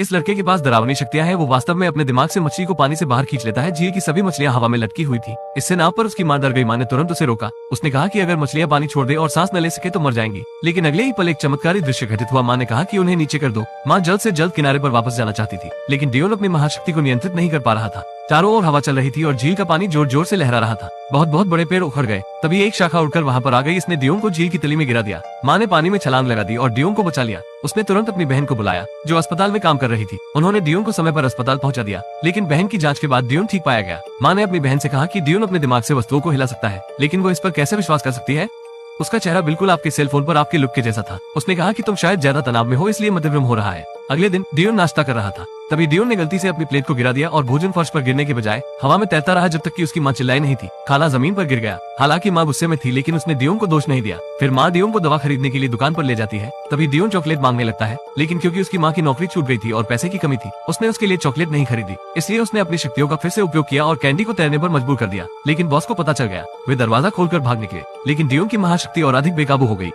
इस लड़के के पास डरावनी शक्तियां हैं। वो वास्तव में अपने दिमाग से मछली को पानी से बाहर खींच लेता है। झील की सभी मछलियां हवा में लटकी हुई थी। इससे नाव पर उसकी मां डर गई। मां ने तुरंत उसे रोका। उसने कहा कि अगर मछलियां पानी छोड़ दे और सांस न ले सके तो मर जाएंगी। लेकिन अगले ही पल एक चमत्कारी दृश्य घटित हुआ। मां ने कहा कि उन्हें नीचे कर दो। मां जल्द से जल्द किनारे पर वापस जाना चाहती थी, लेकिन डियोन अपनी महाशक्ति को नियंत्रित नहीं कर पा रहा था। चारों ओर हवा चल रही थी और झील का पानी जोर जोर से लहरा रहा था। बहुत बहुत बड़े पेड़ उखड़ गए। तभी एक शाखा उड़कर वहां पर आ गई। इसने डियोन को झील की तली में गिरा दिया। मां ने पानी में छलांग लगा दी और डियोन को बचा लिया। उसने तुरंत अपनी बहन को बुलाया जो अस्पताल में काम कर रही थी। उन्होंने डियोन को समय पर अस्पताल पहुंचा दिया, लेकिन बहन की जांच के बाद डियोन ठीक पाया गया। मां ने अपनी बहन से कहा कि डियोन अपने दिमाग से वस्तुओं को हिला सकता है, लेकिन वो इस पर कैसे विश्वास कर सकती है। उसका चेहरा बिल्कुल आपके सेल फोन पर आपके लुक के जैसा था। उसने कहा कि तुम शायद ज्यादा तनाव में हो, इसलिए मध्यभ्रम हो रहा है। अगले दिन डियोन नाश्ता कर रहा था। तभी डियोन ने गलती से अपनी प्लेट को गिरा दिया और भोजन फर्श पर गिरने के बजाय हवा में तैरता रहा जब तक कि उसकी मां चिल्लाई नहीं थी। खाना जमीन पर गिर गया। हालांकि मां गुस्से में थी, लेकिन उसने डियोन को दोष नहीं दिया। फिर मां डियोन को दवा खरीदने के लिए दुकान पर ले जाती है। तभी डियोन चॉकलेट मांगने लगता है, लेकिन क्योंकि उसकी मां की नौकरी छूट गई थी और पैसे की कमी थी, उसने उसके लिए चॉकलेट नहीं खरीदी। इसलिए उसने अपनी शक्तियों का फिर से उपयोग किया और कैंडी को तैरने पर मजबूर कर दिया। लेकिन बॉस को पता चल गया। वे दरवाजा खोलकर भाग निकले, लेकिन डियोन की महाशक्ति और अधिक बेकाबू हो गई।